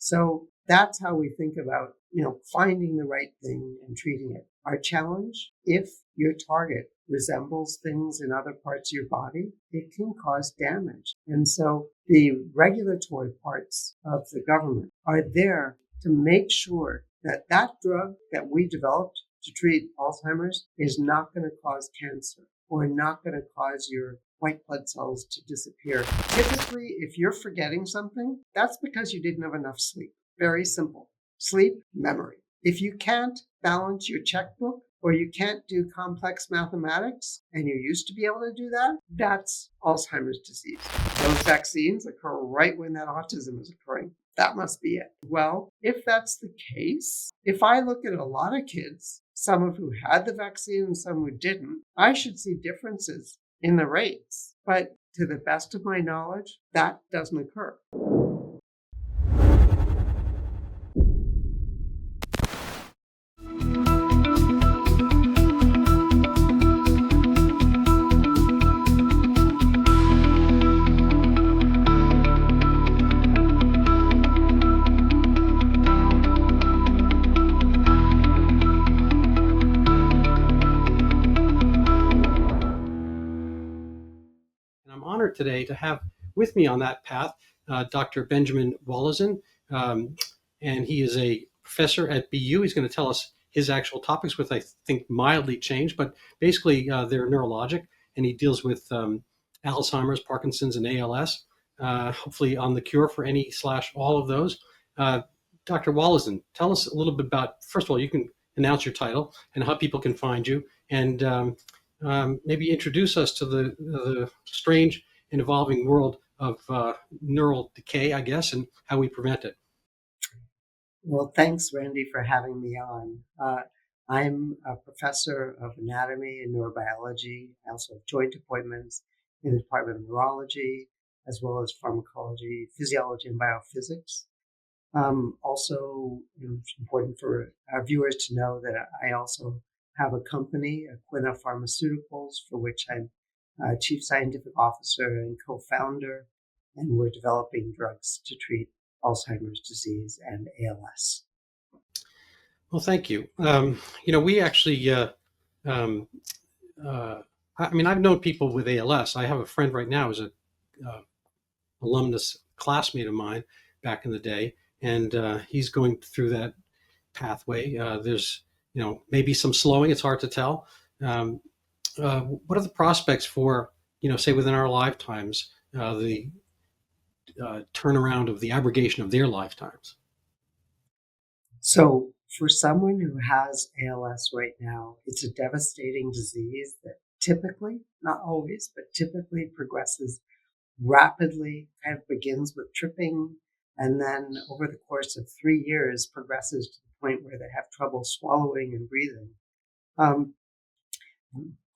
So that's how we think about, finding the right thing and treating it. Our challenge, if your target resembles things in other parts of your body, it can cause damage. And so the regulatory parts of the government are there to make sure that that drug that we developed to treat Alzheimer's is not going to cause cancer or not going to cause your white blood cells to disappear. Typically, if you're forgetting something, that's because you didn't have enough sleep. Very simple. Sleep, memory. If you can't balance your checkbook or you can't do complex mathematics and you used to be able to do that, that's Alzheimer's disease. Those vaccines occur right when that autism is occurring. That must be it. Well, if that's the case, if I look at a lot of kids, some of who had the vaccine and some who didn't, I should see differences in the rates. But to the best of my knowledge, that doesn't occur. Today to have with me on that path Dr. Benjamin Wolozin, and he is a professor at BU. He's going to tell us his actual topics, which I think mildly changed, but basically they're neurologic, and he deals with Alzheimer's, Parkinson's, and ALS, hopefully on the cure for any/all of those. Dr. Wolozin, tell us a little bit about, first of all, you can announce your title and how people can find you, and maybe introduce us to the strange and evolving world of neural decay, I guess, and how we prevent it. Well, thanks, Randy, for having me on. I'm a professor of anatomy and neurobiology. I also have joint appointments in the Department of Neurology, as well as pharmacology, physiology, and biophysics. Also, it's important for our viewers to know that I also have a company, Aquinnah Pharmaceuticals, for which I'm Chief Scientific Officer and co-founder, and we're developing drugs to treat Alzheimer's disease and ALS. Well, thank you. We actually, I've known people with ALS. I have a friend right now who's a alumnus classmate of mine back in the day, and he's going through that pathway. There's, maybe some slowing. It's hard to tell. What are the prospects for, say within our lifetimes, the turnaround of the aggregation of their lifetimes? So for someone who has ALS right now, it's a devastating disease that typically, not always, but typically progresses rapidly, kind of begins with tripping, and then over the course of 3 years progresses to the point where they have trouble swallowing and breathing.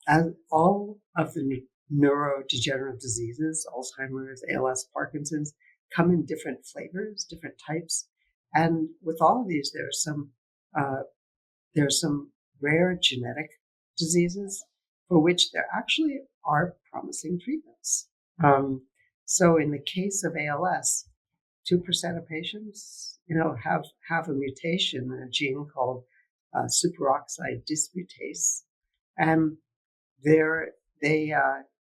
As all of the neurodegenerative diseases, Alzheimer's, ALS, Parkinson's, come in different flavors, different types. And with all of these, there are some rare genetic diseases for which there actually are promising treatments. So in the case of ALS, 2% of patients, have a mutation in a gene called superoxide dismutase, and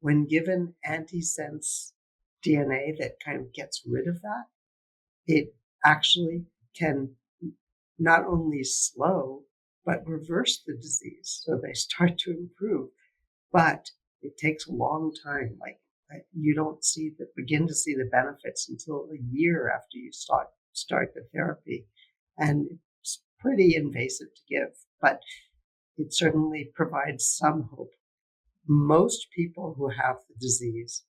when given antisense DNA that kind of gets rid of that, it actually can not only slow, but reverse the disease. So they start to improve, but it takes a long time. Like you don't begin to see the benefits until a year after you start the therapy. And it's pretty invasive to give, but it certainly provides some hope. Most people who have the disease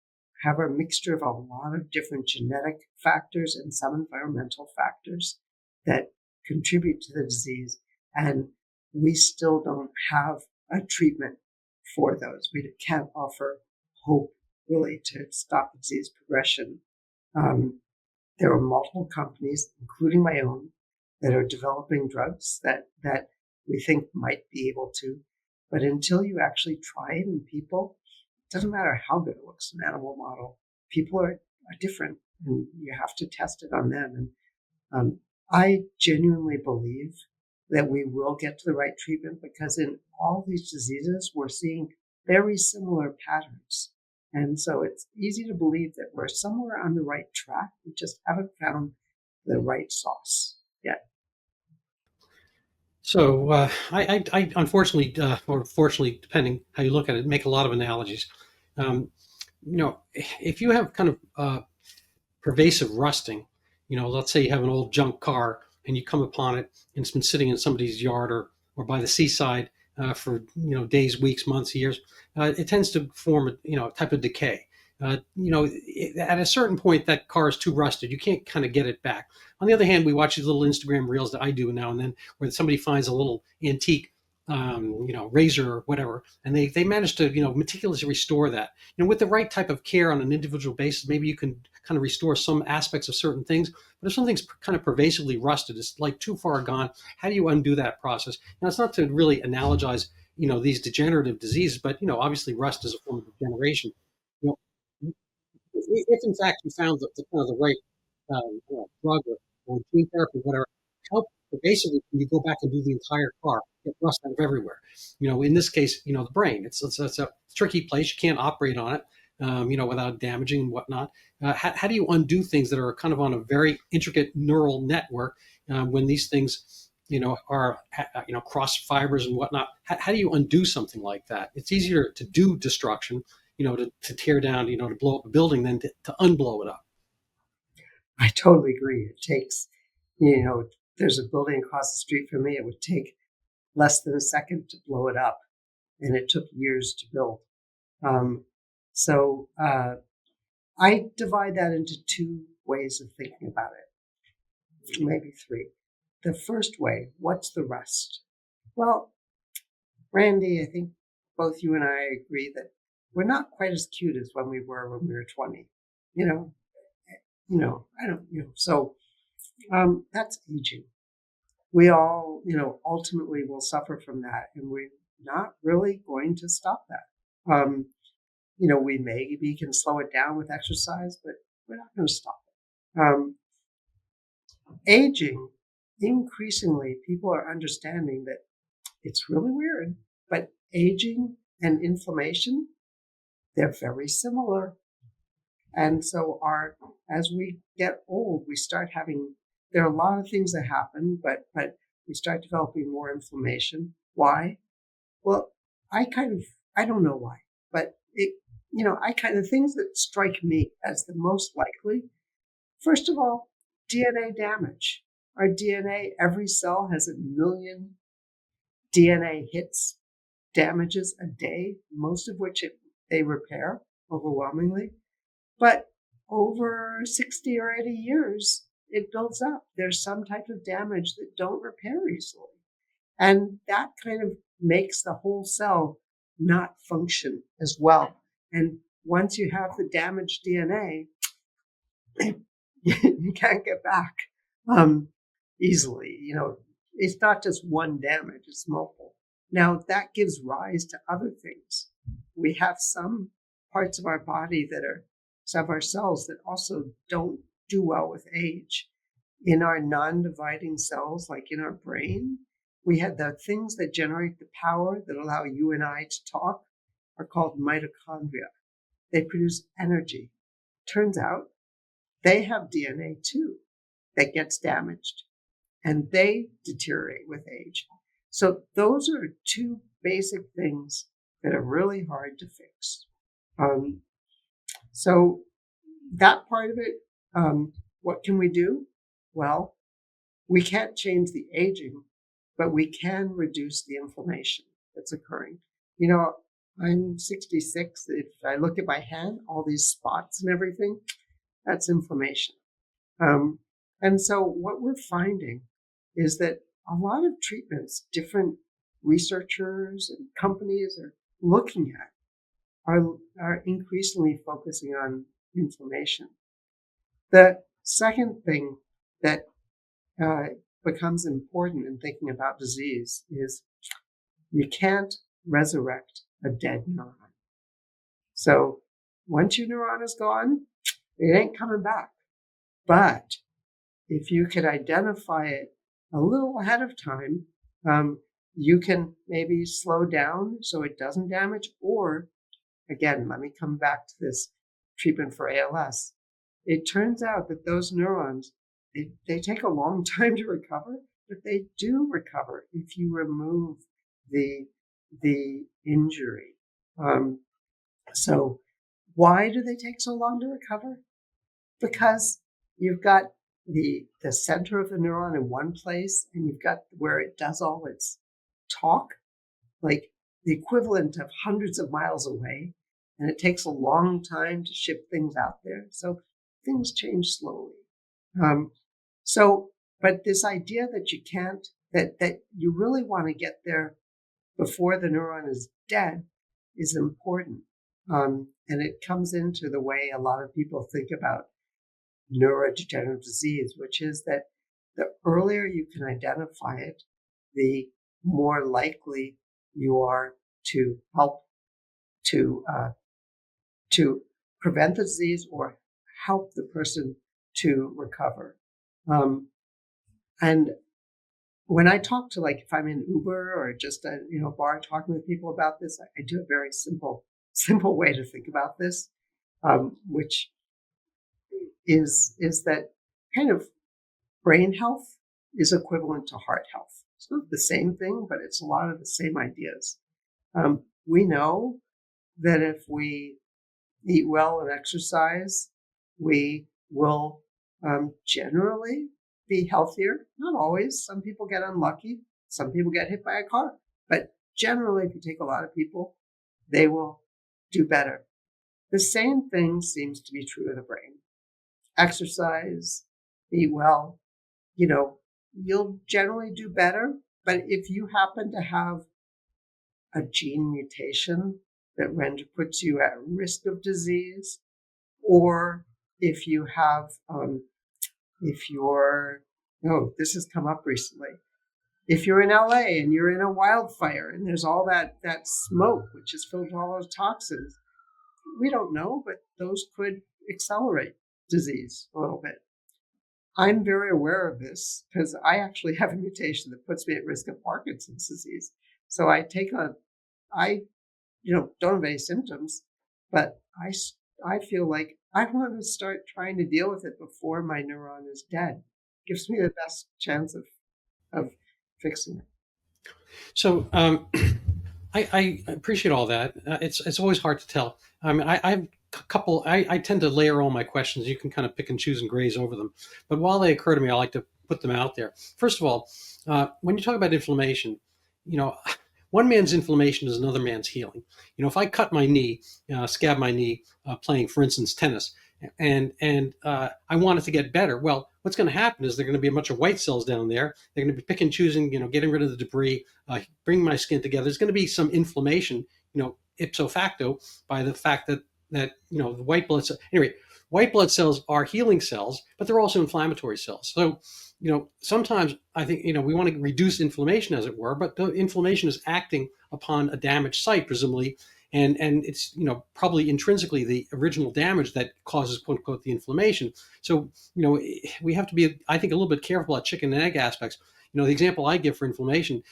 have a mixture of a lot of different genetic factors and some environmental factors that contribute to the disease. And we still don't have a treatment for those. We can't offer hope really to stop disease progression. There are multiple companies, including my own, that are developing drugs that we think might be able to. But until you actually try it in people, it doesn't matter how good it looks in an animal model. People are different, and you have to test it on them. I genuinely believe that we will get to the right treatment because in all these diseases, we're seeing very similar patterns. And so it's easy to believe that we're somewhere on the right track. We just haven't found the right sauce yet. So I unfortunately, or fortunately, depending how you look at it, make a lot of analogies. If you have kind of pervasive rusting, let's say you have an old junk car and you come upon it and it's been sitting in somebody's yard or by the seaside for days, weeks, months, years, it tends to form a type of decay. At a certain point, that car is too rusted. You can't kind of get it back. On the other hand, we watch these little Instagram reels that I do now and then, where somebody finds a little antique, razor or whatever, and they manage to meticulously restore that. With the right type of care on an individual basis, maybe you can kind of restore some aspects of certain things. But if something's kind of pervasively rusted, it's like too far gone. How do you undo that process? Now, it's not to really analogize, these degenerative diseases, but obviously rust is a form of degeneration. You know, if in fact you found the kind of the right drug or gene therapy, whatever, how pervasively can you go back and do the entire car, get rust out of everywhere? In this case, the brain. It's a tricky place. You can't operate on it, without damaging and whatnot. How do you undo things that are kind of on a very intricate neural network when these things, are cross fibers and whatnot? How do you undo something like that? It's easier to do destruction, to tear down, to blow up a building than to unblow it up. I totally agree. It takes, there's a building across the street from me. It would take less than a second to blow it up, and it took years to build. So I divide that into two ways of thinking about it, maybe three. The first way, what's the rust? Well, Randy, I think both you and I agree that we're not quite as cute as when we were 20. I don't, so that's aging. We all, ultimately will suffer from that, and we're not really going to stop that. We maybe can slow it down with exercise, but we're not going to stop it. Aging, increasingly, people are understanding that it's really weird, but aging and inflammation, they're very similar. And so as we get old, we start having, there are a lot of things that happen, but we start developing more inflammation. Why? Well, I don't know why, but things that strike me as the most likely. First of all, DNA damage. Our DNA, every cell has 1 million DNA hits, damages a day, most of which they repair overwhelmingly. But over 60 or 80 years, it builds up. There's some type of damage that don't repair easily. And that kind of makes the whole cell not function as well. And once you have the damaged DNA, you can't get back easily. It's not just one damage, it's multiple. Now, that gives rise to other things. We have some parts of our body some of our cells that also don't do well with age. In our non-dividing cells, like in our brain, we have the things that generate the power that allow you and I to talk are called mitochondria. They produce energy. Turns out they have DNA too that gets damaged, and they deteriorate with age. So those are two basic things that are really hard to fix. So that part of it, what can we do? Well, we can't change the aging, but we can reduce the inflammation that's occurring. I'm 66. If I look at my hand, all these spots and everything, that's inflammation. And so what we're finding is that a lot of treatments, different researchers and companies are looking at, are increasingly focusing on inflammation. The second thing that becomes important in thinking about disease is you can't resurrect a dead neuron. So once your neuron is gone, it ain't coming back. But if you could identify it a little ahead of time, you can maybe slow down so it doesn't damage. Or again, let me come back to this treatment for ALS. It turns out that those neurons, they take a long time to recover, but they do recover if you remove the injury. So why do they take so long to recover? Because you've got the center of the neuron in one place, and you've got where it does all its talk, like the equivalent of hundreds of miles away, and it takes a long time to ship things out there. So things change slowly. But this idea that you can't, that you really want to get there before the neuron is dead is important. And it comes into the way a lot of people think about neurodegenerative disease, which is that the earlier you can identify it, the more likely you are to help to prevent the disease or help the person to recover. And when I talk to, like, if I'm in Uber or just a bar talking with people about this, I do a very simple way to think about this, which is that kind of brain health is equivalent to heart health. It's not the same thing, but it's a lot of the same ideas. We know that if we eat well and exercise, we will generally be healthier. Not always. Some people get unlucky. Some people get hit by a car. But generally, if you take a lot of people, they will do better. The same thing seems to be true of the brain. Exercise, eat well, you'll generally do better. But if you happen to have a gene mutation that puts you at risk of disease, or if you have, this has come up recently. If you're in LA and you're in a wildfire and there's all that smoke, which is filled with all those toxins, we don't know, but those could accelerate disease a little bit. I'm very aware of this because I actually have a mutation that puts me at risk of Parkinson's disease. So I don't have any symptoms, but I feel like I want to start trying to deal with it before my neuron is dead. It gives me the best chance of fixing it. So I appreciate all that. It's always hard to tell. I mean, I tend to layer all my questions. You can kind of pick and choose and graze over them. But while they occur to me, I like to put them out there. First of all, when you talk about inflammation, one man's inflammation is another man's healing. If I cut my knee, scab my knee, playing, for instance, tennis, and I want it to get better, well, what's going to happen is there are going to be a bunch of white cells down there. They're going to be picking and choosing, getting rid of the debris, bringing my skin together. There's going to be some inflammation, ipso facto, by the fact that the white blood cells. Anyway, white blood cells are healing cells, but they're also inflammatory cells. So, sometimes I think, we want to reduce inflammation, as it were, but the inflammation is acting upon a damaged site, presumably, and it's, probably intrinsically the original damage that causes, quote unquote, the inflammation. So, we have to be, I think, a little bit careful about chicken and egg aspects. The example I give for inflammation,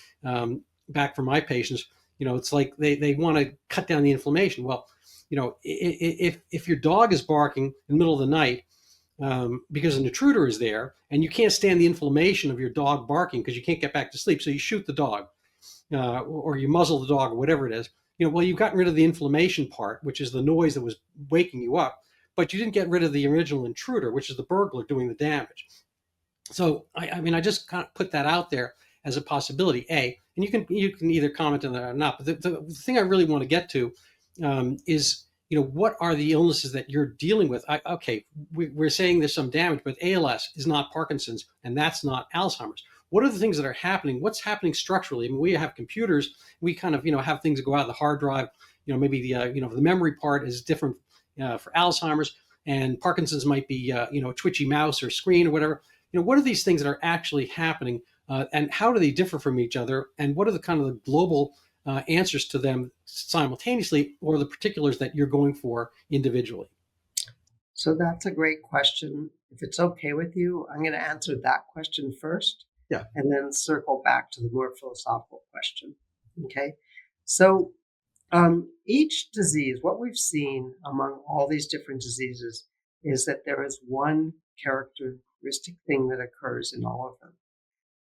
back from my patients, it's like they want to cut down the inflammation. Well, if your dog is barking in the middle of the night, because an intruder is there, and you can't stand the inflammation of your dog barking because you can't get back to sleep, so you shoot the dog, or you muzzle the dog, or whatever it is. Well, you've gotten rid of the inflammation part, which is the noise that was waking you up, but you didn't get rid of the original intruder, which is the burglar doing the damage. So, I just kind of put that out there as a possibility, A, and you can either comment on that or not. But the thing I really want to get to is, what are the illnesses that you're dealing with? We're saying there's some damage, but ALS is not Parkinson's, and that's not Alzheimer's. What are the things that are happening? What's happening structurally? I mean, we have computers. We kind of, have things that go out of the hard drive. Maybe the memory part is different for Alzheimer's, and Parkinson's might be, a twitchy mouse or screen or whatever. What are these things that are actually happening, and how do they differ from each other? And what are the kind of the global answers to them simultaneously, or the particulars that you're going for individually? So that's a great question. If it's okay with you, I'm going to answer that question first. Yeah. And then circle back to the more philosophical question. Okay. So each disease, what we've seen among all these different diseases is that there is one characteristic thing that occurs in all of them,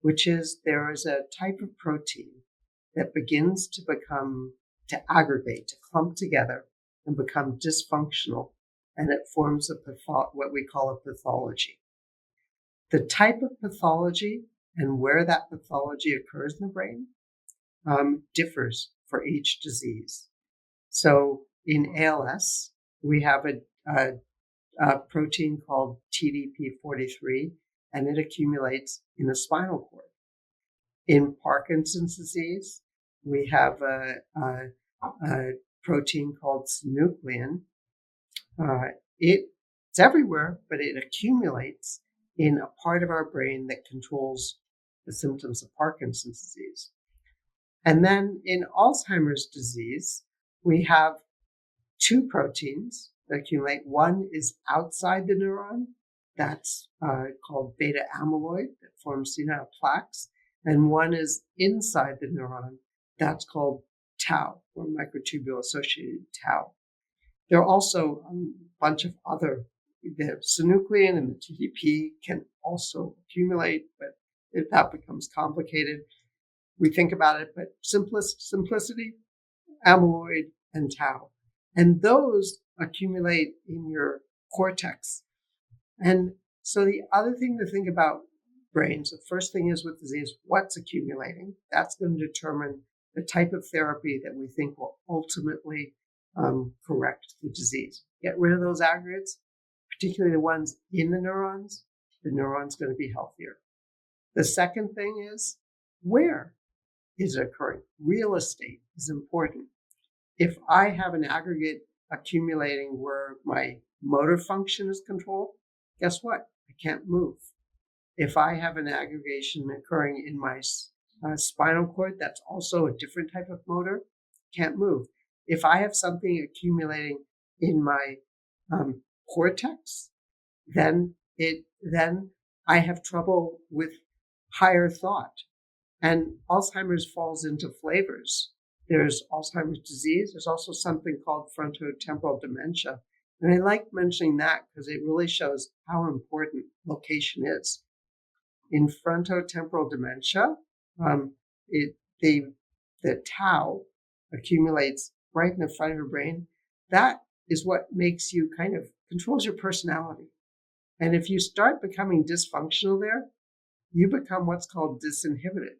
which is there is a type of protein that begins to aggregate, to clump together and become dysfunctional, and it forms what we call a pathology. The type of pathology and where that pathology occurs in the brain differs for each disease. So in ALS, we have a protein called TDP43, and it accumulates in the spinal cord. In Parkinson's disease, we have a protein called synuclein. It's everywhere, but it accumulates in a part of our brain that controls the symptoms of Parkinson's disease. And then in Alzheimer's disease, we have two proteins that accumulate. One is outside the neuron, that's called beta amyloid, that forms senile plaques. And one is inside the neuron, that's called tau, or microtubule associated tau. There are also a bunch of other, the synuclein and the TDP can also accumulate, but if that becomes complicated, we think about it, but simplicity, amyloid and tau. And those accumulate in your cortex. And so the other thing to think about brains, the first thing is with disease, what's accumulating? That's going to determine the type of therapy that we think will ultimately correct the disease. Get rid of those aggregates, particularly the ones in the neuron's going to be healthier. The second thing is, where is it occurring? Real estate is important. If I have an aggregate accumulating where my motor function is controlled, guess what? I can't move. If I have an aggregation occurring in my spinal cord, that's also a different type of motor, can't move. If I have something accumulating in my cortex, then I have trouble with higher thought. And Alzheimer's falls into flavors. There's Alzheimer's disease. There's also something called frontotemporal dementia. And I like mentioning that because it really shows how important location is. In frontotemporal dementia, the tau accumulates right in the front of your brain. That is what makes you kind of controls your personality. And if you start becoming dysfunctional there, you become what's called disinhibited.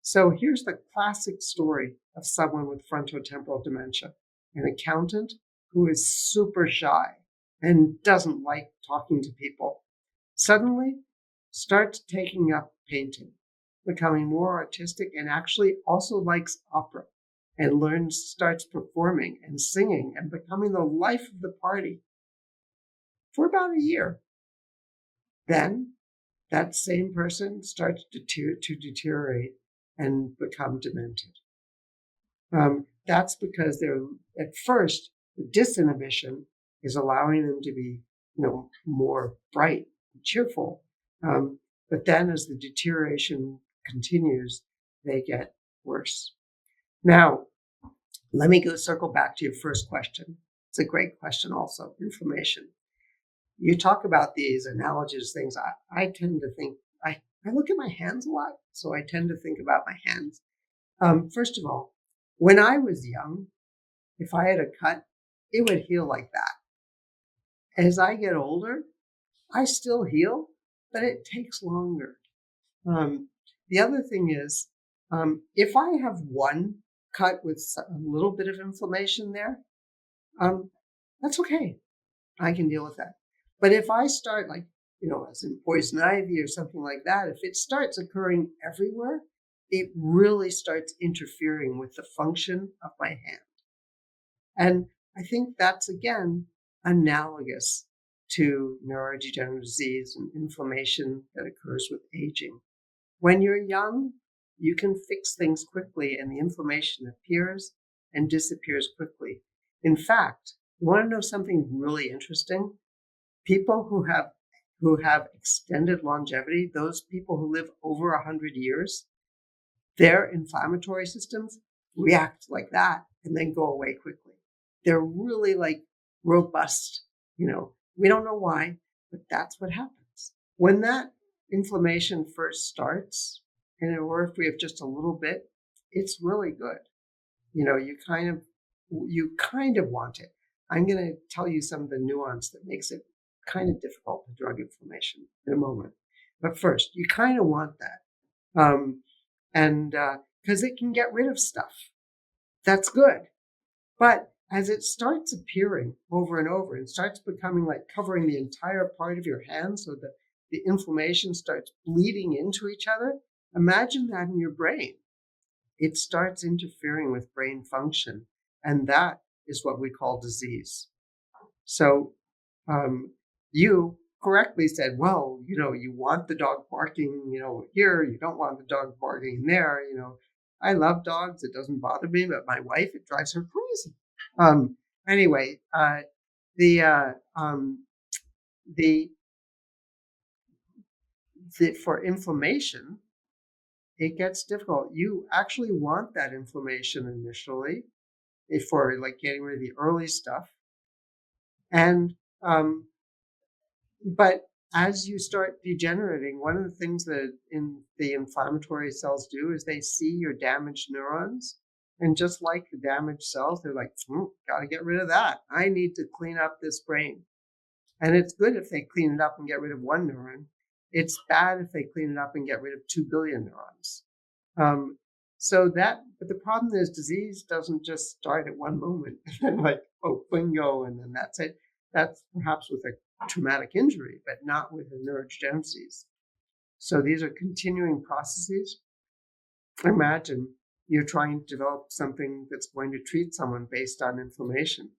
So here's the classic story of someone with frontotemporal dementia, an accountant who is super shy and doesn't like talking to people, suddenly starts taking up painting, becoming more artistic, and actually also likes opera and starts performing and singing and becoming the life of the party for about a year. Then that same person starts to deteriorate and become demented. That's because they're at first the disinhibition is allowing them to be, more bright and cheerful. But then as the deterioration continues, they get worse. Now, let me circle back to your first question. It's a great question also, inflammation. You talk about these analogous things. I tend to think, I look at my hands a lot, so I tend to think about my hands. First of all, when I was young, if I had a cut, it would heal like that. As I get older, I still heal, but it takes longer. The other thing is, if I have one cut with a little bit of inflammation there, that's okay. I can deal with that. But if I start as in poison ivy or something like that, if it starts occurring everywhere, it really starts interfering with the function of my hand. And I think that's, again, analogous to neurodegenerative disease and inflammation that occurs with aging. When you're young, you can fix things quickly and the inflammation appears and disappears quickly. In fact, you want to know something really interesting? people who have extended longevity, those people who live over 100 years, their inflammatory systems react like that and then go away quickly. They're really like robust. We don't know why, but that's what happens. When that inflammation first starts, or if we have just a little bit, it's really good. You kind of want it. I'm going to tell you some of the nuance that makes it kind of difficult to drug inflammation in a moment. But first, you kind of want that. And because it can get rid of stuff. That's good. But as it starts appearing over and over and starts becoming like covering the entire part of your hand so that the inflammation starts bleeding into each other, imagine that in your brain. It starts interfering with brain function, and that is what we call disease. So you correctly said, well, you want the dog barking, here, you don't want the dog barking there, I love dogs. It doesn't bother me, but my wife, it drives her crazy. Anyway, for inflammation, it gets difficult. You actually want that inflammation initially for like getting rid of the early stuff. And, but as you start degenerating, one of the things that the inflammatory cells do is they see your damaged neurons. And just like the damaged cells, they're like, got to get rid of that. I need to clean up this brain. And it's good if they clean it up and get rid of one neuron. It's bad if they clean it up and get rid of 2 billion neurons. But the problem is disease doesn't just start at one moment and then like, bingo, and then that's it. That's perhaps with a traumatic injury, but not with a neurodegenerative disease. So these are continuing processes. Imagine you're trying to develop something that's going to treat someone based on inflammation.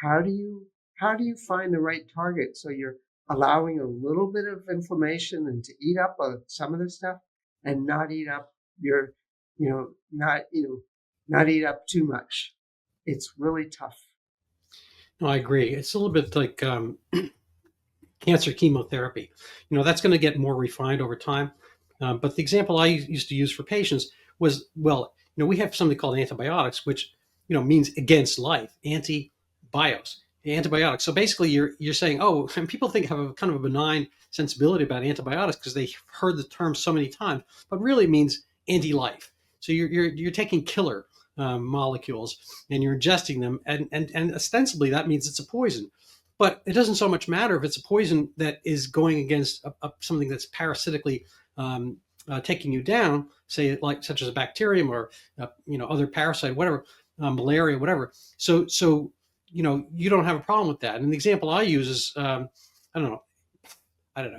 How do you find the right target so you're allowing a little bit of inflammation and to eat up some of the stuff and not eat up not eat up too much? It's really tough. No, I agree. It's a little bit like cancer chemotherapy. That's going to get more refined over time. But the example I used to use for patients was, we have something called antibiotics, which, means against life, anti-bios, antibiotics. So basically you're saying, and people have a kind of a benign sensibility about antibiotics because they've heard the term so many times, but really it means anti-life. So you're taking killer molecules and you're ingesting them, and ostensibly that means it's a poison. But it doesn't so much matter if it's a poison that is going against something that's parasitically taking you down, say such as a bacterium or other parasite, whatever, malaria, whatever. So you don't have a problem with that. And the example I use is I don't know.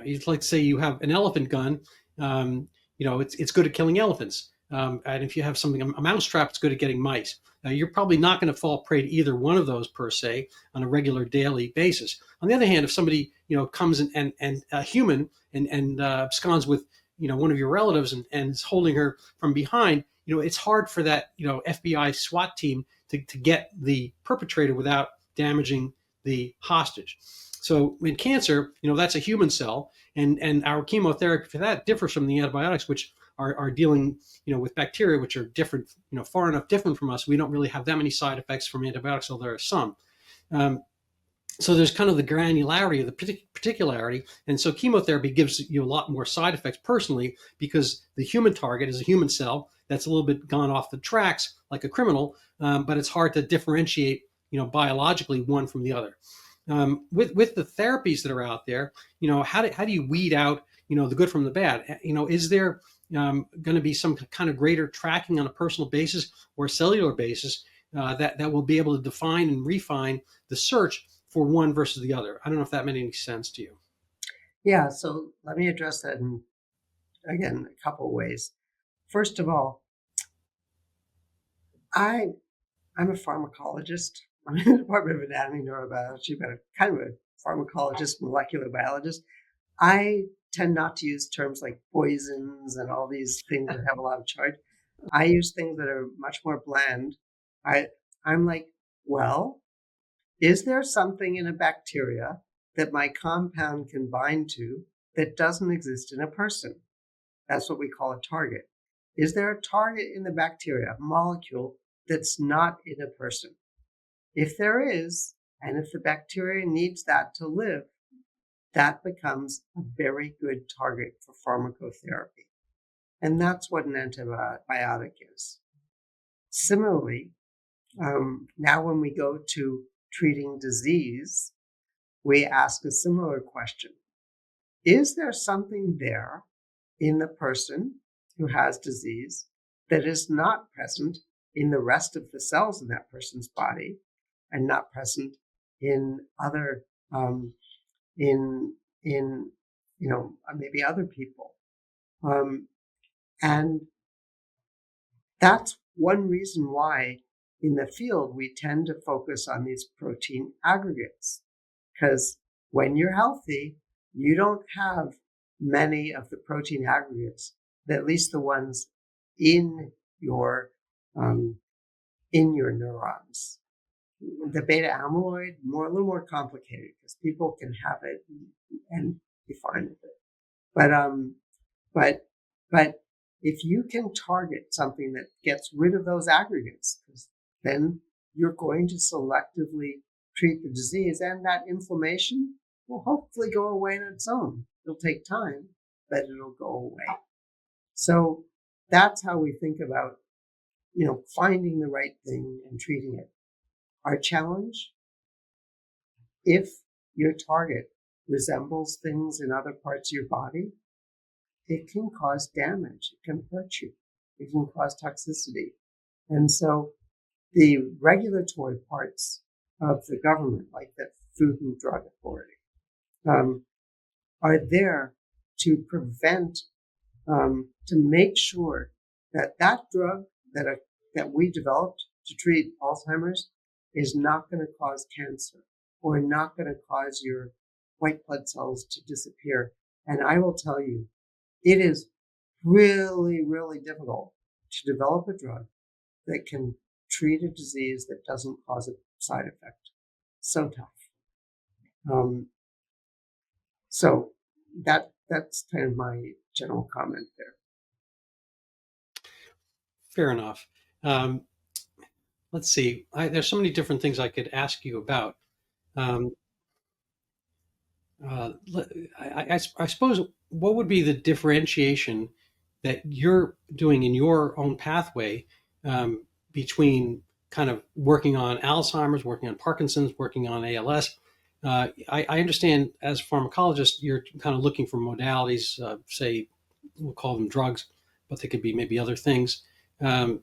You'd like to say you have an elephant gun. It's good at killing elephants. And if you have something, a mousetrap, it's good at getting mice. You're probably not going to fall prey to either one of those per se on a regular daily basis. On the other hand, if somebody comes and a human and absconds with one of your relatives and is holding her from behind, it's hard for that FBI SWAT team to get the perpetrator without damaging the hostage. So in cancer, that's a human cell, and our chemotherapy for that differs from the antibiotics, which are dealing with bacteria, which are different, far enough different from us. We don't really have that many side effects from antibiotics, although there are some. So there's kind of the granularity, the particularity, and so chemotherapy gives you a lot more side effects personally because the human target is a human cell that's a little bit gone off the tracks like a criminal, but it's hard to differentiate, biologically one from the other. With the therapies that are out there, how do you weed out, the good from the bad? Is there going to be some kind of greater tracking on a personal basis or a cellular basis that will be able to define and refine the search for one versus the other? I don't know if that made any sense to you. Yeah, so let me address that in, again, a couple of ways. First of all, I'm a pharmacologist. I'm in the Department of Anatomy and Neurobiology, but I'm kind of a pharmacologist, molecular biologist. I tend not to use terms like poisons and all these things that have a lot of charge. I use things that are much more bland. I'm like, well, is there something in a bacteria that my compound can bind to that doesn't exist in a person? That's what we call a target. Is there a target in the bacteria, a molecule that's not in a person? If there is, and if the bacteria needs that to live, that becomes a very good target for pharmacotherapy. And that's what an antibiotic is. Similarly, now when we go to treating disease, we ask a similar question. Is there something there in the person who has disease that is not present in the rest of the cells in that person's body and not present in other, maybe other people? And that's one reason why in the field we tend to focus on these protein aggregates, because when you're healthy, you don't have many of the protein aggregates, at least the ones in your neurons. The beta amyloid, a little more complicated because people can have it and be fine with it. But if you can target something that gets rid of those aggregates, then you're going to selectively treat the disease, and that inflammation will hopefully go away on its own. It'll take time, but it'll go away. So that's how we think about, finding the right thing and treating it. Our challenge, if your target resembles things in other parts of your body, it can cause damage. It can hurt you. It can cause toxicity. And so the regulatory parts of the government, like the Food and Drug Authority, are there to prevent, to make sure that drug that we developed to treat Alzheimer's is not going to cause cancer or not going to cause your white blood cells to disappear. And I will tell you, it is really, really difficult to develop a drug that can treat a disease that doesn't cause a side effect. So tough. So that's kind of my general comment there. Fair enough. Let's see. There's so many different things I could ask you about. I suppose, what would be the differentiation that you're doing in your own pathway between kind of working on Alzheimer's, working on Parkinson's, working on ALS? I understand as a pharmacologist, you're kind of looking for modalities, say, we'll call them drugs, but they could be maybe other things. How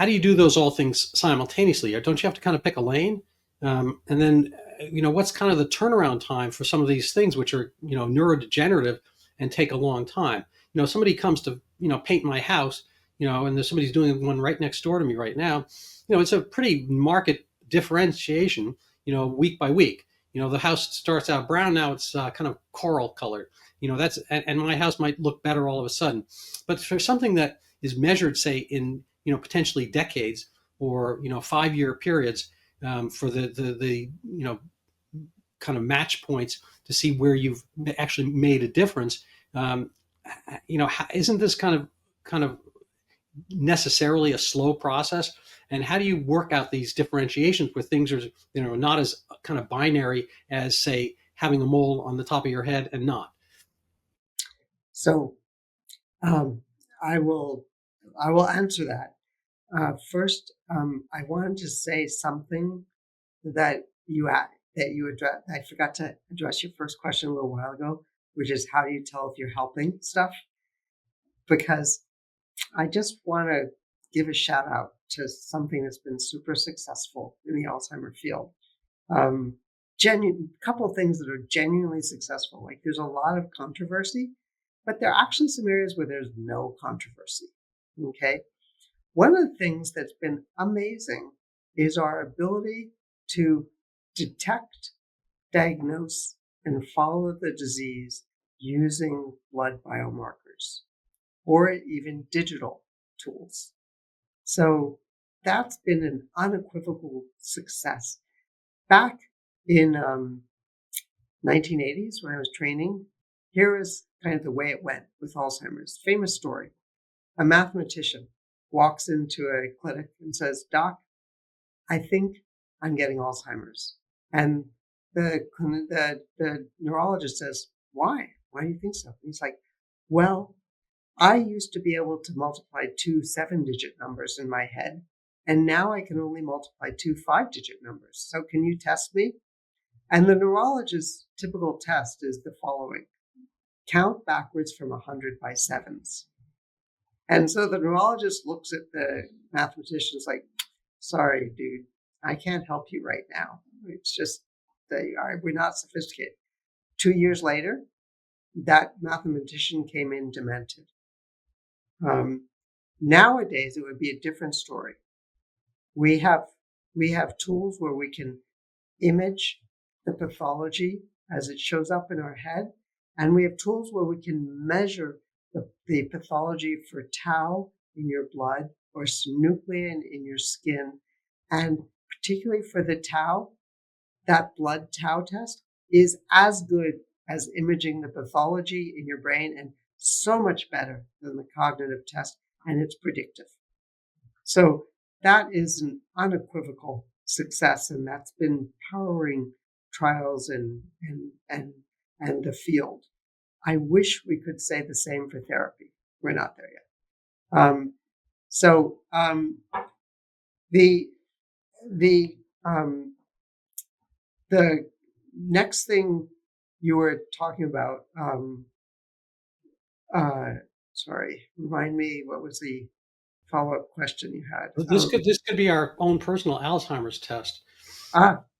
do you do those all things simultaneously? Or don't you have to kind of pick a lane? And then, what's kind of the turnaround time for some of these things, which are, neurodegenerative and take a long time? Somebody comes to, paint my house, and there's somebody's doing one right next door to me right now. It's a pretty marked differentiation, week by week. The house starts out brown. Now it's kind of coral colored. And my house might look better all of a sudden. But for something that is measured, say, in, potentially decades or, 5-year periods, for the kind of match points to see where you've actually made a difference. Isn't this kind of necessarily a slow process? And how do you work out these differentiations where things are, not as kind of binary as, say, having a mole on the top of your head and not? So I will answer that. First, I wanted to say something that you addressed. I forgot to address your first question a little while ago, which is how do you tell if you're helping stuff? Because I just want to give a shout out to something that's been super successful in the Alzheimer field. Couple of things that are genuinely successful. Like, there's a lot of controversy, but there are actually some areas where there's no controversy. Okay. One of the things that's been amazing is our ability to detect, diagnose, and follow the disease using blood biomarkers or even digital tools. So that's been an unequivocal success. Back in 1980s, when I was training, here is kind of the way it went with Alzheimer's. Famous story. A mathematician walks into a clinic and says, "Doc, I think I'm getting Alzheimer's." And the neurologist says, "Why? Why do you think so?" And he's like, "Well, I used to be able to multiply two 7-digit numbers in my head, and now I can only multiply two 5-digit numbers. So can you test me?" And the neurologist's typical test is the following: count backwards from 100 by sevens. And so the neurologist looks at the mathematicians like, "Sorry, dude, I can't help you right now. It's just, we're not sophisticated." 2 years later, that mathematician came in demented. Nowadays, it would be a different story. We have tools where we can image the pathology as it shows up in our head, and we have tools where we can measure the pathology for tau in your blood or synuclein in your skin. And particularly for the tau, that blood tau test is as good as imaging the pathology in your brain and so much better than the cognitive test, and it's predictive. So that is an unequivocal success, and that's been powering trials and the field. I wish we could say the same for therapy. We're not there yet. The next thing you were talking about, sorry, remind me, what was the follow-up question you had? This could be our own personal Alzheimer's test.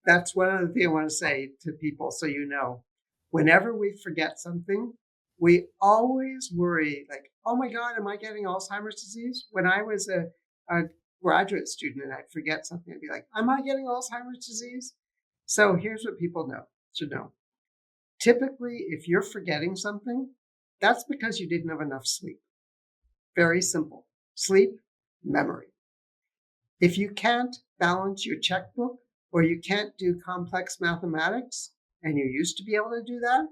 That's one other thing I want to say to people, so you know. Whenever we forget something, we always worry, like, "Oh my God, am I getting Alzheimer's disease?" When I was a graduate student and I'd forget something, I'd be like, "Am I getting Alzheimer's disease?" So here's what people should know. Typically, if you're forgetting something, that's because you didn't have enough sleep. Very simple. Sleep, memory. If you can't balance your checkbook or you can't do complex mathematics, and you used to be able to do that,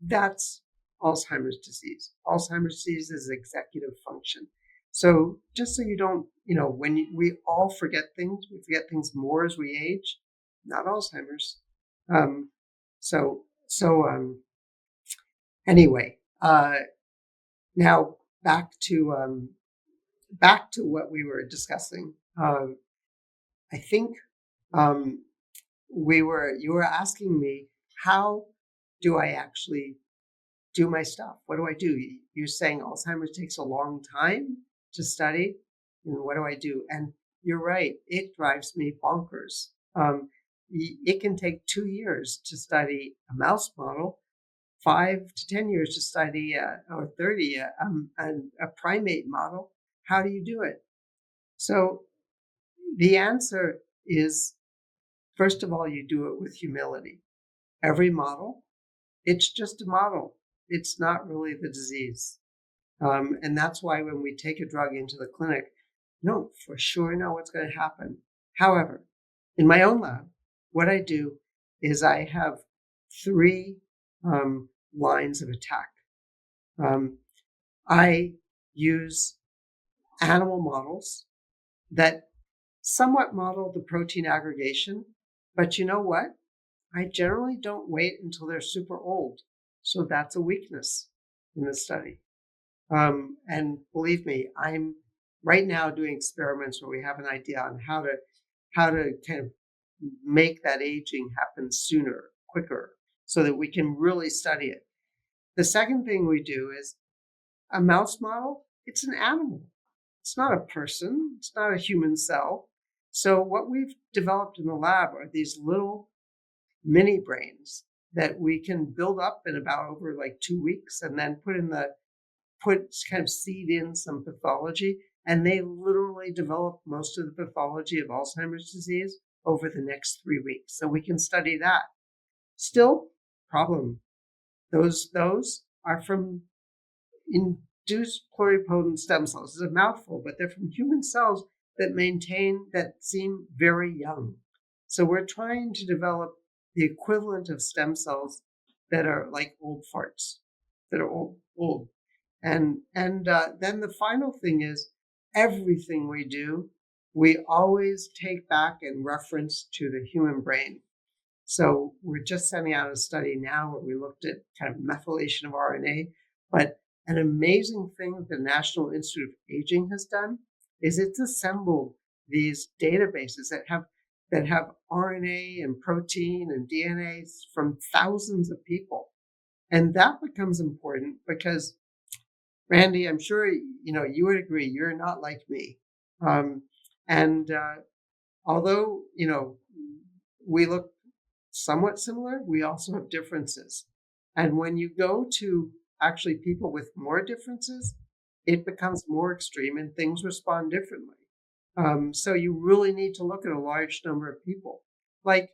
that's Alzheimer's disease. Alzheimer's disease is executive function. So just so you don't, when we all forget things, we forget things more as we age, not Alzheimer's. Anyway, now back to what we were discussing. I think you were asking me, how do I actually do my stuff? What do I do? You're saying Alzheimer's takes a long time to study. What do I do? And you're right, it drives me bonkers. It can take 2 years to study a mouse model, 5 to 10 years to study, or 30, a primate model. How do you do it? So the answer is, first of all, you do it with humility. Every model, it's just a model. It's not really the disease. And that's why when we take a drug into the clinic, you don't for sure know what's going to happen. However, in my own lab, what I do is I have 3 lines of attack. I use animal models that somewhat model the protein aggregation, but you know what? I generally don't wait until they're super old. So that's a weakness in the study. And believe me, I'm right now doing experiments where we have an idea on how to kind of make that aging happen sooner, quicker, so that we can really study it. The second thing we do is a mouse model. It's an animal. It's not a person. It's not a human cell. So what we've developed in the lab are these little mini brains that we can build up in about over like 2 weeks, and then kind of seed in some pathology, and they literally develop most of the pathology of Alzheimer's disease over the next 3 weeks. So we can study that. Still, problem. Those are from induced pluripotent stem cells. It's a mouthful, but they're from human cells that seem very young. So we're trying to develop the equivalent of stem cells that are like old farts, that are old. And then the final thing is everything we do, we always take back and reference to the human brain. So we're just sending out a study now where we looked at kind of methylation of RNA. But an amazing thing the National Institute of Aging has done is it's assembled these databases that have RNA and protein and DNA from thousands of people. And that becomes important because, Randy, I'm sure you would agree you're not like me. And although we look somewhat similar, we also have differences. And when you go to actually people with more differences, it becomes more extreme and things respond differently. So you really need to look at a large number of people. Like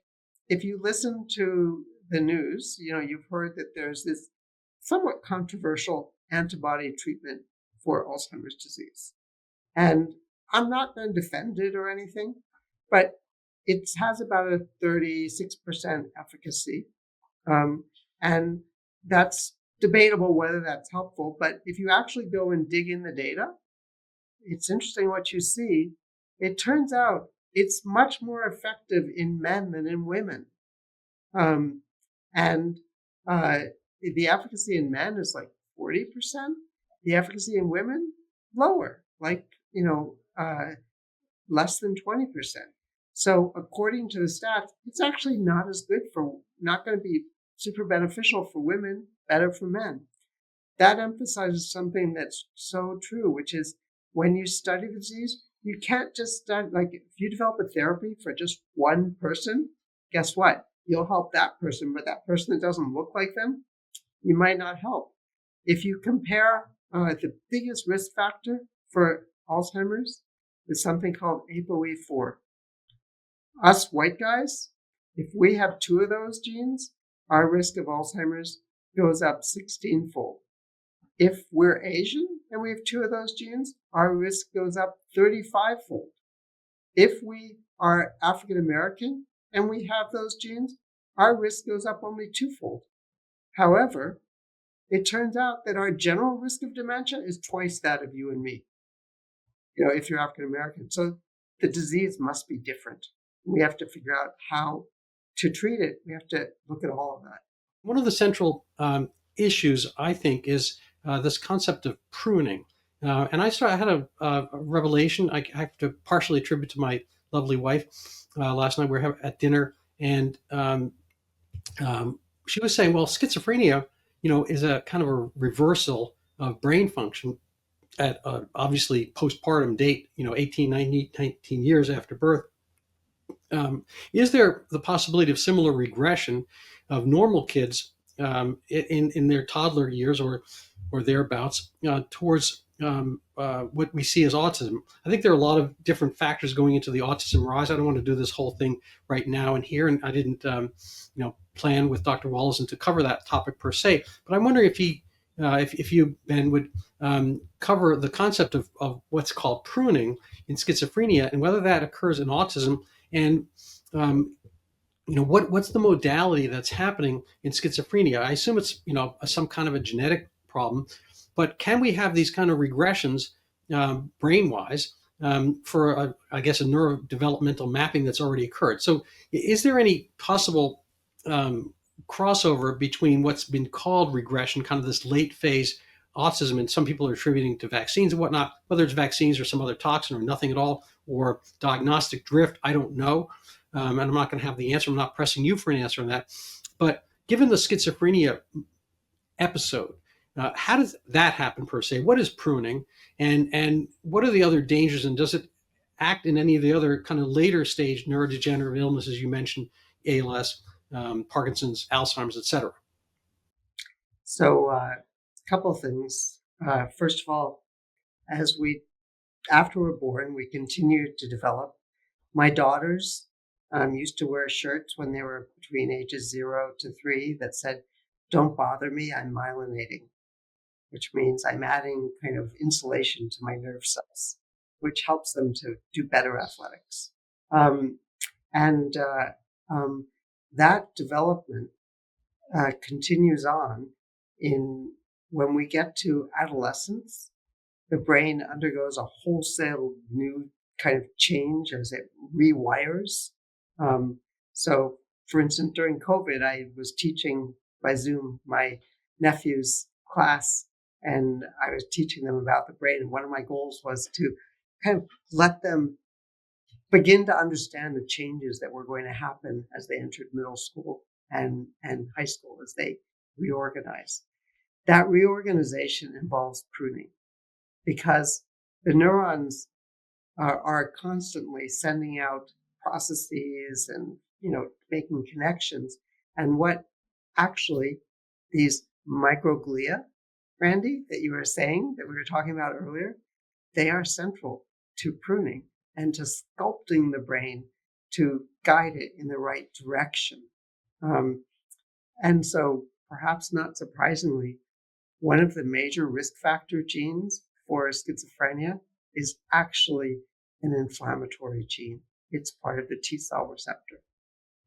if you listen to the news, you've heard that there's this somewhat controversial antibody treatment for Alzheimer's disease. And I'm not going to defend it or anything, but it has about a 36% efficacy. And that's debatable whether that's helpful. But if you actually go and dig in the data, it's interesting what you see. It turns out it's much more effective in men than in women. And the efficacy in men is like 40%. The efficacy in women, lower, like, less than 20%. So according to the stats, it's actually not going to be super beneficial for women, better for men. That emphasizes something that's so true, which is when you study the disease, you can't just study, like if you develop a therapy for just one person, guess what? You'll help that person, but that person that doesn't look like them, you might not help. If you compare the biggest risk factor for Alzheimer's is something called ApoE4. Us white guys, if we have 2 of those genes, our risk of Alzheimer's goes up 16-fold. If we're Asian and we have 2 of those genes, our risk goes up 35-fold. If we are African American and we have those genes, our risk goes up only 2-fold. However, it turns out that our general risk of dementia is twice that of you and me, if you're African American. So the disease must be different. We have to figure out how to treat it. We have to look at all of that. One of the central issues, I think, is this concept of pruning. And I had a revelation I have to partially attribute to my lovely wife. Last night we were at dinner, and she was saying, well, schizophrenia, is a kind of a reversal of brain function at obviously postpartum date, 18, 19 years after birth. Is there the possibility of similar regression of normal kids in their toddler years or thereabouts towards what we see as autism? I think there are a lot of different factors going into the autism rise. I don't want to do this whole thing right now and here, and I didn't plan with Dr. Wolozin to cover that topic per se. But I'm wondering if if you, Ben, would cover the concept of what's called pruning in schizophrenia and whether that occurs in autism, and what's the modality that's happening in schizophrenia? I assume it's some kind of a genetic problem, but can we have these kind of regressions brain-wise for I guess a neurodevelopmental mapping that's already occurred? So is there any possible crossover between what's been called regression, kind of this late phase autism, and some people are attributing to vaccines and whatnot, whether it's vaccines or some other toxin or nothing at all, or diagnostic drift, I don't know. And I'm not going to have the answer. I'm not pressing you for an answer on that. But given the schizophrenia episode, how does that happen per se? What is pruning, and what are the other dangers, and does it act in any of the other kind of later stage neurodegenerative illnesses you mentioned, ALS, Parkinson's, Alzheimer's, etc.? So a couple of things. First of all, after we're born, we continue to develop. My daughters used to wear shirts when they were between ages 0 to 3 that said, "Don't bother me, I'm myelinating," which means I'm adding kind of insulation to my nerve cells, which helps them to do better athletics. And that development continues on when we get to adolescence. The brain undergoes a wholesale new kind of change as it rewires. So, for instance, during COVID, I was teaching by Zoom my nephew's class, and I was teaching them about the brain. And one of my goals was to kind of let them begin to understand the changes that were going to happen as they entered middle school and high school as they reorganize. That reorganization involves pruning because the neurons are constantly sending out processes and, making connections. And what actually these microglia, Randy, that you were saying, that we were talking about earlier, they are central to pruning and to sculpting the brain to guide it in the right direction. And so, perhaps not surprisingly, one of the major risk factor genes for schizophrenia is actually an inflammatory gene. It's part of the T cell receptor.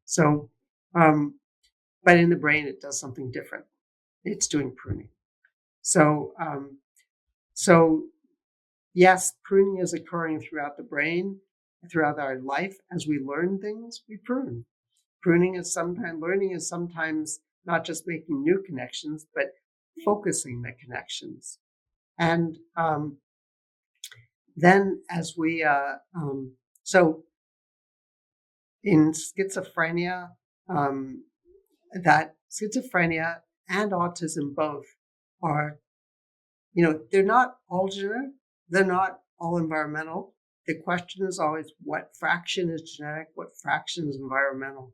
So, but in the brain, it does something different. It's doing pruning. So, yes, pruning is occurring throughout the brain, throughout our life. As we learn things, we prune. Learning is sometimes not just making new connections, but focusing the connections. And then as we, so in schizophrenia, that schizophrenia and autism both are, they're not all genetic, they're not all environmental. The question is always what fraction is genetic, what fraction is environmental.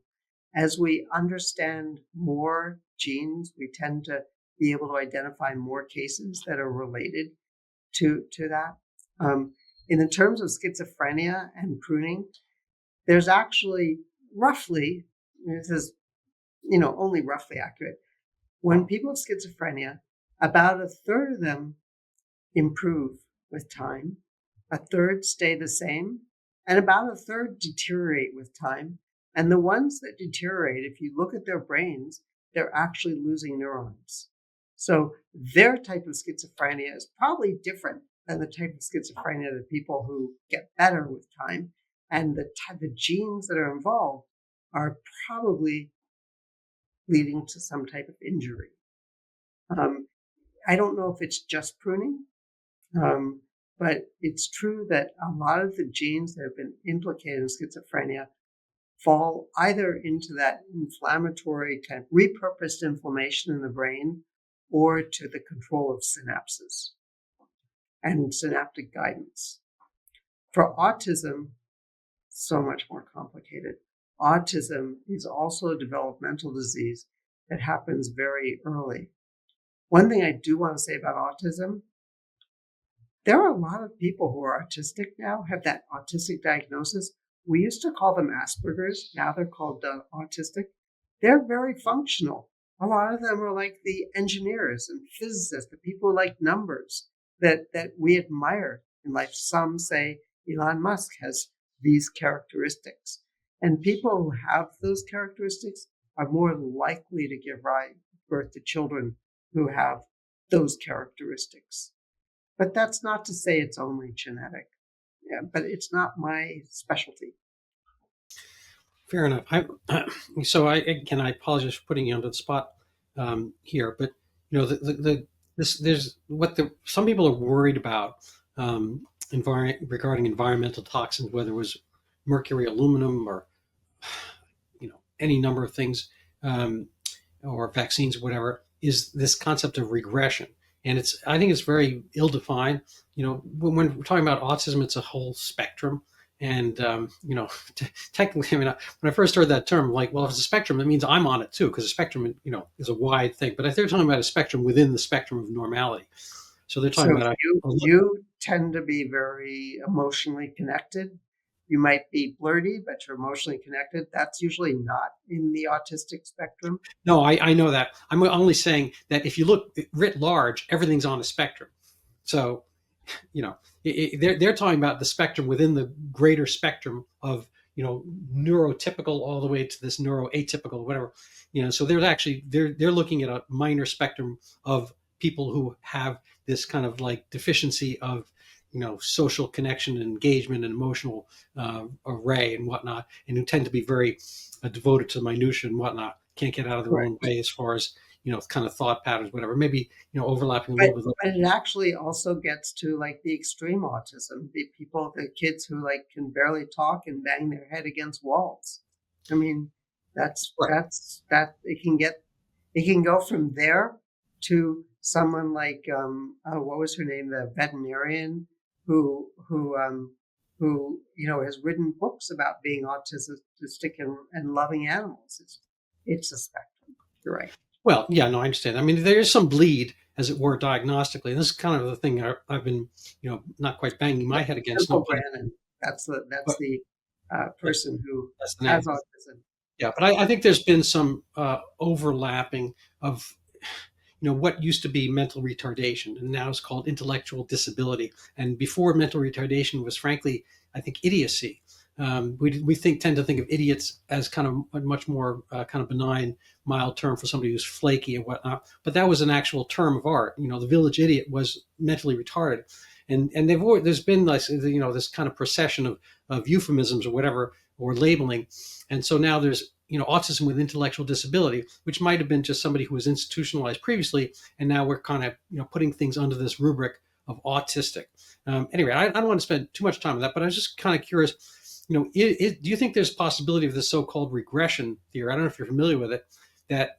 As we understand more genes, we tend to be able to identify more cases that are related to that. In the terms of schizophrenia and pruning, there's actually roughly, this is only roughly accurate, when people have schizophrenia, about a third of them improve with time, a third stay the same, and about a third deteriorate with time. And the ones that deteriorate, if you look at their brains, they're actually losing neurons. So their type of schizophrenia is probably different than the type of schizophrenia that people who get better with time. And the genes that are involved are probably leading to some type of injury. I don't know if it's just pruning, but it's true that a lot of the genes that have been implicated in schizophrenia fall either into that inflammatory kind of repurposed inflammation in the brain or to the control of synapses and synaptic guidance. For autism, so much more complicated. Autism is also a developmental disease that happens very early. One thing I do want to say about autism, there are a lot of people who are autistic now, have that autistic diagnosis. We used to call them Asperger's. Now they're called autistic. They're very functional. A lot of them are like the engineers and physicists, the people who like numbers that we admire in life. Some say Elon Musk has these characteristics. And people who have those characteristics are more likely to give birth to children who have those characteristics. But that's not to say it's only genetic. Yeah, but it's not my specialty. Fair enough. I apologize for putting you on the spot here, but there's some people are worried about regarding environmental toxins, whether it was mercury, aluminum, or any number of things, or vaccines, whatever, is this concept of regression. And I think it's very ill-defined. When we're talking about autism, it's a whole spectrum. And, technically, when I first heard that term, like, well, if it's a spectrum, it means I'm on it too, because a spectrum, is a wide thing. But if they're talking about a spectrum within the spectrum of normality. So they're talking about... You tend to be very emotionally connected. You might be blurty, but you're emotionally connected. That's usually not in the autistic spectrum. No, I know that. I'm only saying that if you look writ large, everything's on a spectrum. So, they're talking about the spectrum within the greater spectrum of neurotypical all the way to this neuroatypical, whatever. So they're looking at a minor spectrum of people who have this kind of like deficiency of social connection and engagement and emotional array and whatnot, and who tend to be very devoted to minutia and whatnot, can't get out of their Right. own way as far as kind of thought patterns, whatever, maybe overlapping a But, little bit. but it actually also gets to like the extreme autism, the kids who like can barely talk and bang their head against walls. I mean, Right. it can go from there to someone like what was her name, the veterinarian who has written books about being autistic and loving animals. It's a spectrum. You're right. Well, yeah, no, I understand. I mean, there is some bleed, as it were, diagnostically. And this is kind of the thing I've been, not quite banging my Yeah, head against. No Simple pun, Brannon. That's but the that, person who that's the has name. autism. Yeah, but I think there's been some overlapping of what used to be mental retardation and now is called intellectual disability. And before, mental retardation was frankly, I think, idiocy. We tend to think of idiots as kind of a much more kind of benign, mild term for somebody who's flaky and whatnot. But that was an actual term of art. The village idiot was mentally retarded, and there's been like this kind of procession of euphemisms or whatever, or labeling, and so now there's autism with intellectual disability, which might have been just somebody who was institutionalized previously, and now we're kind of putting things under this rubric of autistic. Anyway, I don't want to spend too much time on that, but I was just kind of curious. Do you think there's possibility of this so-called regression theory? I don't know if you're familiar with it.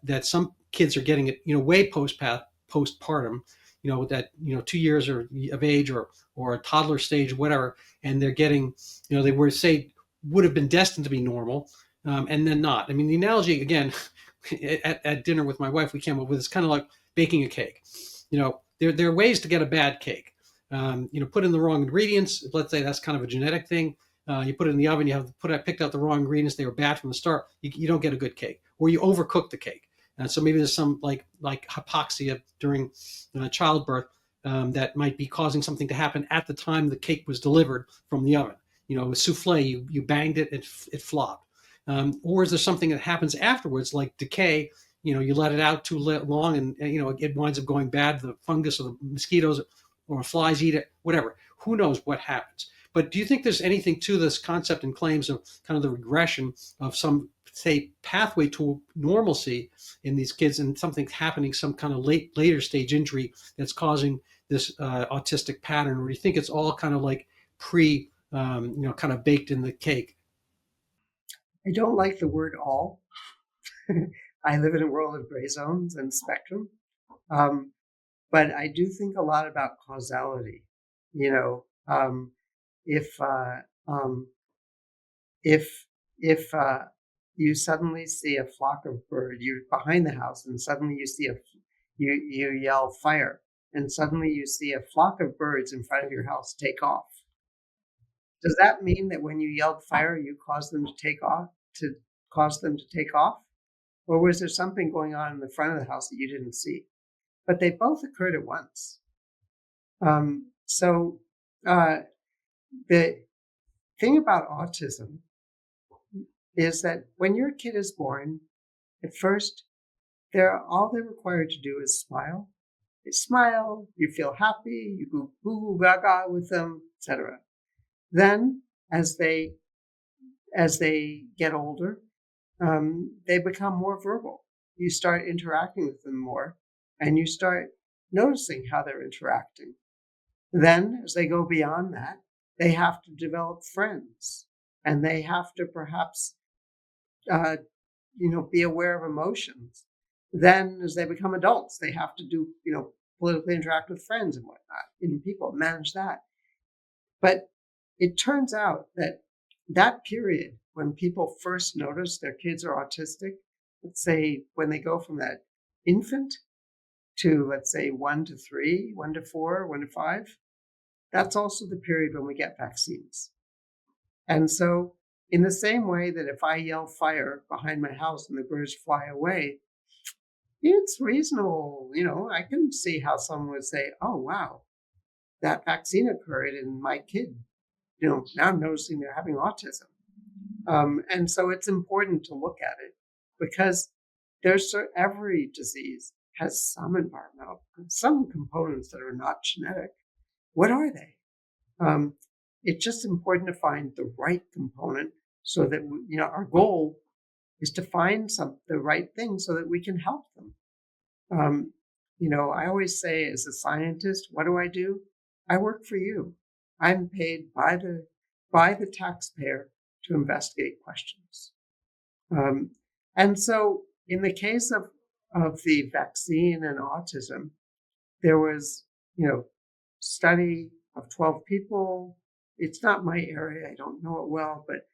That some kids are getting it, way postpartum, that 2 years of age or a toddler stage, whatever, and they're getting, they were say would have been destined to be normal, and then not. I mean, the analogy again at dinner with my wife we came up with is kind of like baking a cake. There are ways to get a bad cake. Put in the wrong ingredients. Let's say that's kind of a genetic thing. You put it in the oven. You have picked out the wrong ingredients. They were bad from the start. You don't get a good cake, or you overcook the cake. So maybe there's some like hypoxia during childbirth that might be causing something to happen at the time the cake was delivered from the oven. A souffle, you banged it, it flopped. Or is there something that happens afterwards, like decay? You let it out too long, and it winds up going bad. The fungus or the mosquitoes or flies eat it, whatever. Who knows what happens? But do you think there's anything to this concept and claims of kind of the regression of some, say, pathway to normalcy in these kids, and something happening, some kind of later stage injury that's causing this autistic pattern? Or do you think it's all kind of like kind of baked in the cake? I don't like the word all. I live in a world of gray zones and spectrum. But I do think a lot about causality. You know, if if you suddenly see a flock of birds, you're behind the house, and suddenly you yell fire, and suddenly you see a flock of birds in front of your house take off. Does that mean that when you yelled fire, you caused them to take off? To cause them to take off, or was there something going on in the front of the house that you didn't see? But they both occurred at once. So the thing about autism is that when your kid is born, at first, all they're required to do is smile. They smile, you feel happy, you go goo goo gaga with them, etc. Then, as they get older, they become more verbal. You start interacting with them more, and you start noticing how they're interacting. Then, as they go beyond that, they have to develop friends, and they have to perhaps, be aware of emotions. Then, as they become adults, they have to do, politically interact with friends and whatnot, people manage that. But it turns out that period when people first notice their kids are autistic, let's say when they go from that infant to, let's say, 1 to 3, 1 to 4, 1 to 5, that's also the period when we get vaccines. And so in the same way that if I yell fire behind my house and the birds fly away, it's reasonable. I can see how someone would say, oh, wow, that vaccine occurred in my kid. Now I'm noticing they're having autism. And so it's important to look at it because every disease has some environmental, some components that are not genetic. What are they? It's just important to find the right component so that our goal is to find the right thing so that we can help them. I always say, as a scientist, what do? I work for you. I'm paid by the taxpayer to investigate questions. And so, in the case of the vaccine and autism, there was, study of 12 people. It's not my area; I don't know it well, but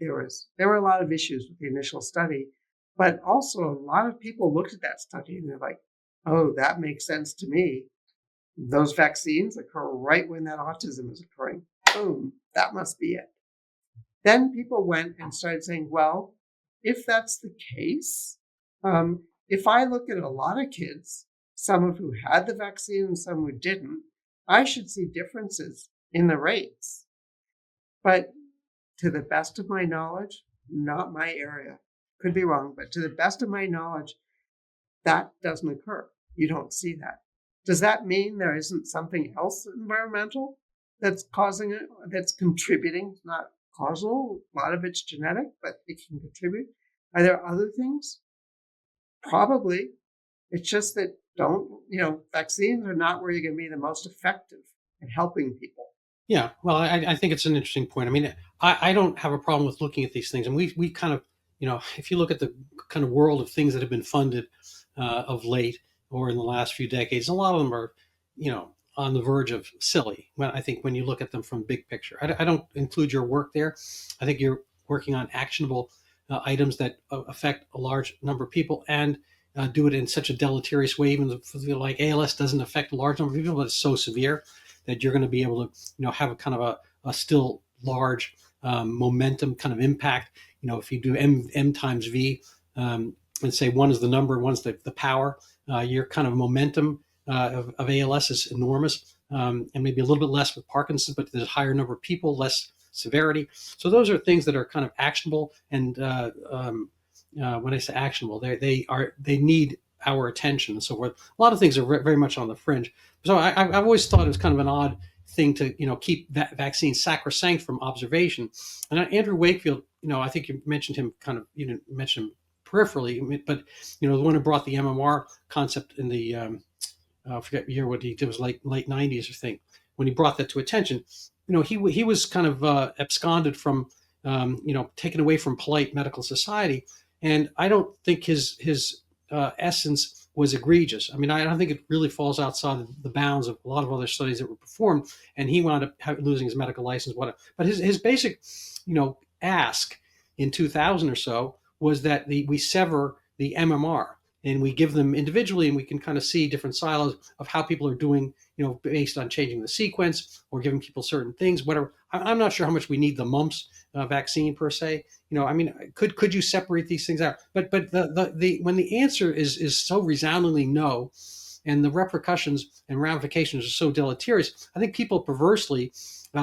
there were a lot of issues with the initial study. But also, a lot of people looked at that study and they're like, "Oh, that makes sense to me. Those vaccines occur right when that autism is occurring. Boom, that must be it." Then people went and started saying, well, if that's the case, if I look at a lot of kids, some of who had the vaccine and some who didn't, I should see differences in the rates. But to the best of my knowledge, not my area, could be wrong, but to the best of my knowledge, that doesn't occur. You don't see that. Does that mean there isn't something else environmental that's causing it, that's contributing? It's not causal. A lot of it's genetic, but it can contribute. Are there other things? Probably. It's just that vaccines are not where you're going to be the most effective at helping people. Yeah, well, I think it's an interesting point. I mean, I don't have a problem with looking at these things, and we kind of, if you look at the kind of world of things that have been funded of late or in the last few decades, a lot of them are, on the verge of silly. I think when you look at them from big picture, I don't include your work there. I think you're working on actionable items that affect a large number of people and do it in such a deleterious way. Even like ALS doesn't affect a large number of people, but it's so severe that you're going to be able to, have a kind of a still large momentum kind of impact. If you do M times V, and say one is the number and one's the power, your kind of momentum of ALS is enormous, and maybe a little bit less with Parkinson's, but there's a higher number of people, less severity. So those are things that are kind of actionable. And when I say actionable, they need our attention and so forth. A lot of things are very much on the fringe. So I've always thought it was kind of an odd thing to keep vaccines sacrosanct from observation. And Andrew Wakefield, I think you mentioned him you didn't mention him peripherally, but the one who brought the MMR concept in the I forget the year what he did, was like late 90s or thing, when he brought that to attention. He was kind of absconded from taken away from polite medical society, and I don't think his essence was egregious. I mean, I don't think it really falls outside the bounds of a lot of other studies that were performed, and he wound up losing his medical license, whatever. But his basic, ask in 2000 or so was that we sever the MMR and we give them individually, and we can kind of see different silos of how people are doing, based on changing the sequence or giving people certain things, whatever. I'm not sure how much we need the mumps vaccine per se. I mean, could you separate these things out? But the when the answer is so resoundingly no, and the repercussions and ramifications are so deleterious, I think people perversely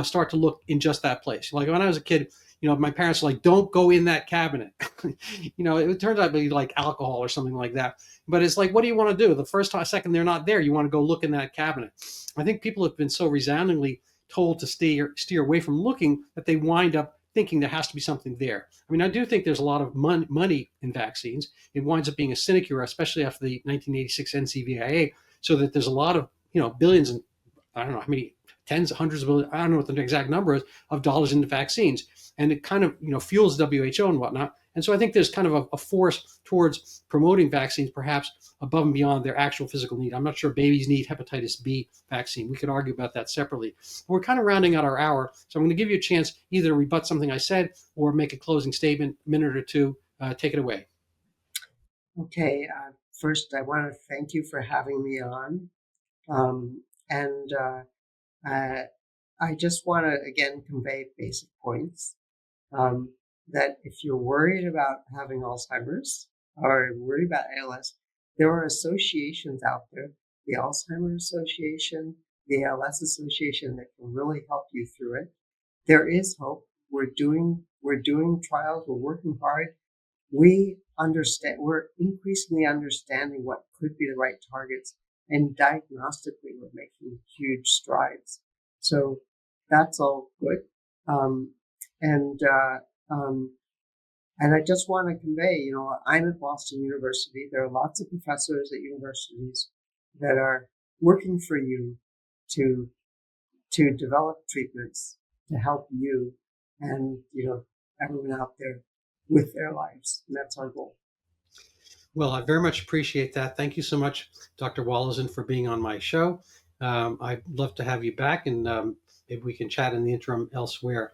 start to look in just that place. Like when I was a kid, my parents were like, don't go in that cabinet. It turns out to be like alcohol or something like that. But it's like, what do you want to do? The first second they're not there, you want to go look in that cabinet. I think people have been so resoundingly told to steer away from looking that they wind up thinking there has to be something there. I mean, I do think there's a lot of money in vaccines. It winds up being a sinecure, especially after the 1986 NCVIA, so that there's a lot of, billions and I don't know how many, tens, hundreds of billions, I don't know what the exact number is, of dollars into vaccines. And it kind of, fuels WHO and whatnot. And so I think there's kind of a force towards promoting vaccines, perhaps above and beyond their actual physical need. I'm not sure babies need hepatitis B vaccine. We could argue about that separately. We're kind of rounding out our hour. So I'm going to give you a chance either to rebut something I said or make a closing statement, a minute or two. Take it away. Okay. First, I want to thank you for having me on. I just want to, again, convey basic points. That if you're worried about having Alzheimer's or worried about ALS, there are associations out there, the Alzheimer's Association, the ALS Association, that can really help you through it. There is hope. We're doing We're doing trials. We're working hard. We're increasingly understanding what could be the right targets, and diagnostically, we're making huge strides. So that's all good. And I just want to convey, I'm at Boston University. There are lots of professors at universities that are working for you to develop treatments to help you and, everyone out there with their lives. And that's our goal. Well, I very much appreciate that. Thank you so much, Dr. Wolozin, for being on my show. I'd love to have you back, and maybe we can chat in the interim elsewhere.